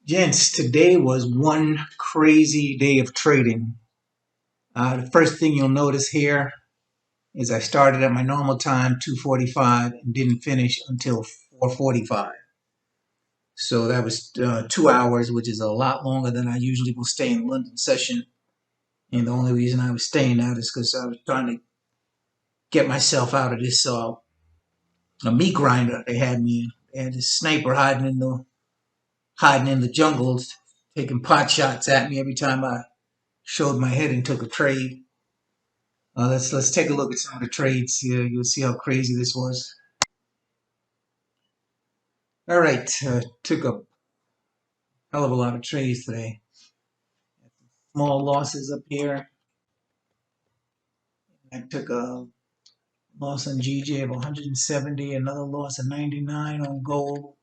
Gents, today was one crazy day of trading. The first thing you'll notice here is I started at my normal time, 2:45, and didn't finish until 4:45. So that was 2 hours, which is a lot longer than I usually will stay in London session. And the only reason I was staying out is because I was trying to get myself out of this a meat grinder they had me in. They had this sniper hiding in the jungles, taking pot shots at me every time I showed my head and took a trade. Let's take a look at some of the trades here. You'll see how crazy this was. All right, took a hell of a lot of trades today. Small losses up here. I took a loss on GJ of 170, another loss of 99 on gold,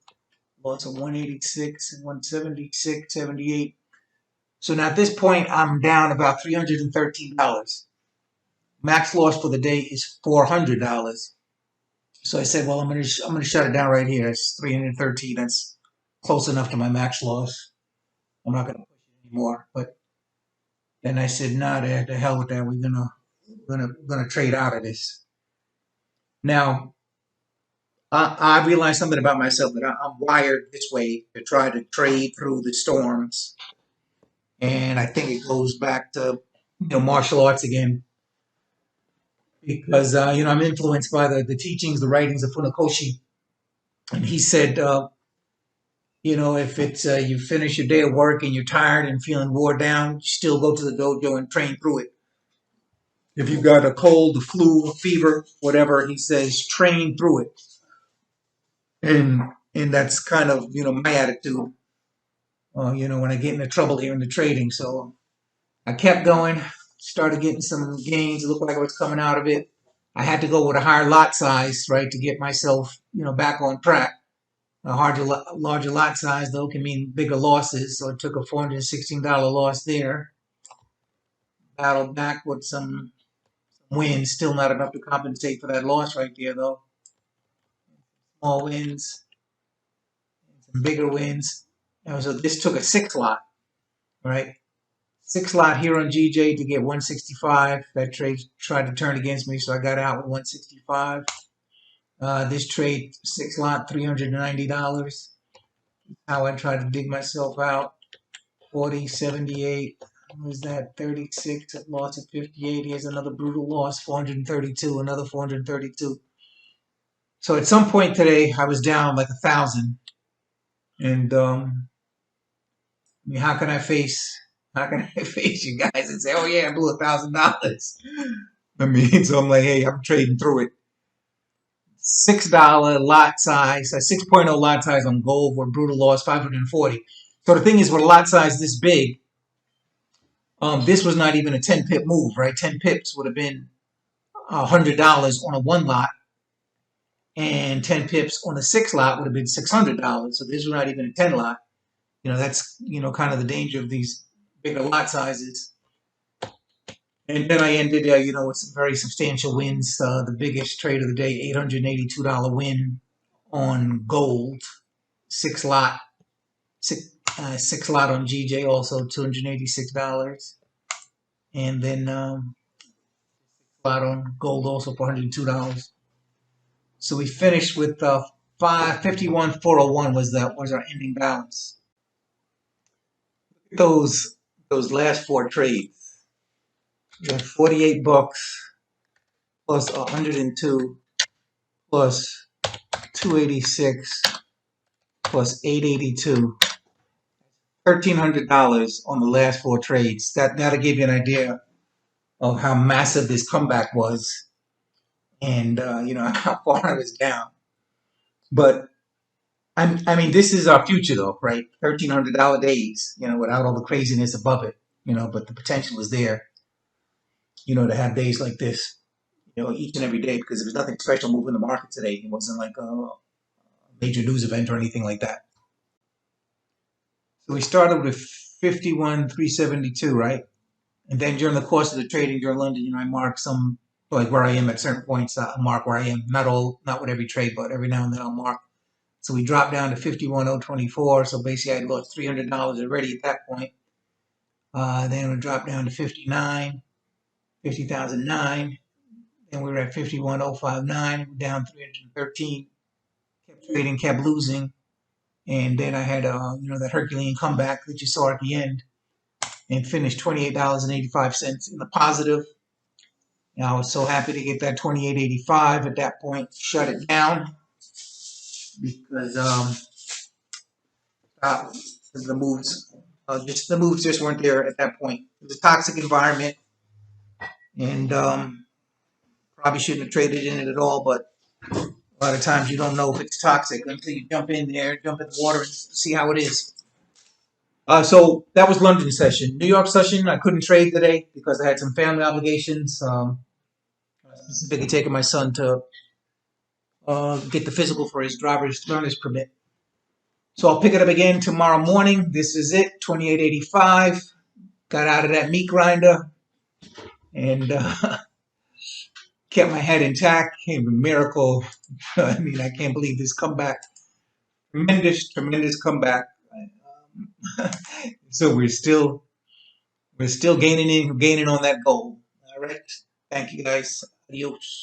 loss of 186 and 176.78. So now at this point, I'm down about $313. Max loss for the day is $400. So I said, well, I'm gonna shut it down right here. It's 313. That's close enough to my max loss. I'm not gonna push it anymore. But then I said, nah, the hell with that. We're gonna trade out of this. Now I realized something about myself that I'm wired this way to try to trade through the storms, and I think it goes back to martial arts again because I'm influenced by the teachings, the writings of Funakoshi, and he said. If it's you finish your day of work and you're tired and feeling wore down, you still go to the dojo and train through it. If you've got a cold, a flu, a fever, whatever, he says, train through it. And that's kind of my attitude. When I get into trouble here in the trading, so I kept going, started getting some gains. It looked like I was coming out of it. I had to go with a higher lot size, right, to get myself back on track. A larger lot size, though, can mean bigger losses. So I took a $416 loss there. Battled back with some wins. Still not enough to compensate for that loss right there, though. Small wins, some bigger wins. So this took a 6 lot, right? 6 lot here on GJ to get 165. That trade tried to turn against me, so I got out with 165. This trade, 6 lot, $390. How I tried to dig myself out. 40, 78. What was that? 36. A loss of 58. Here's another brutal loss. 432. Another 432. So at some point today, I was down like 1,000. And how can I face? How can I face you guys and say, "Oh yeah, I blew $1,000"? So I'm like, hey, I'm trading through it. $6 lot size, a 6.0 lot size on gold with brutal loss 540. So the thing is, with a lot size this big, this was not even a 10 pip move, right? 10 pips would have been $100 on a 1 lot, and 10 pips on a 6 lot would have been $600. So this was not even a 10 lot. That's kind of the danger of these bigger lot sizes. And then I ended, with some very substantial wins. The biggest trade of the day, $882 win on gold, 6 lot, 6 lot on GJ, also $286, and then lot on gold also for $102. So we finished with 551,401 was our ending balance. Those last 4 trades. You have $48 plus 102 plus 286 plus 882. $1,300 on the last 4 trades. That'll give you an idea of how massive this comeback was, and how far I was down. But I mean, this is our future, though, right? $1,300 days, without all the craziness above it, But the potential is there, to have days like this, each and every day, because there was nothing special moving the market today. It wasn't like a major news event or anything like that. So we started with 51,372, right? And then during the course of the trading during London, I mark some, like where I am at certain points. I'll mark where I am. Not with every trade, but every now and then I'll mark So we dropped down to 51,024. So basically, I lost $300 already at that point. Then we dropped down to 50,009. Then we were at 51,059, down 313. Kept trading, kept losing, and then I had that Herculean comeback that you saw at the end, and finished $28.85 in the positive. And I was so happy to get that 28.85 at that point. Shut it down because the moves, just weren't there at that point. It was a toxic environment, and probably shouldn't have traded in it at all. But a lot of times you don't know if it's toxic until you jump in there, jump in the water, and see how it is. So that was London session. New York session, I couldn't trade today because I had some family obligations. Specifically taking my son to get the physical for his driver's learner's permit. So I'll pick it up again tomorrow morning. This is it, 28.85. Got out of that meat grinder and kept my head intact. Came a miracle. I mean, I can't believe this comeback. Tremendous, tremendous comeback. So we're still gaining on that goal. All right. Thank you guys. Adios.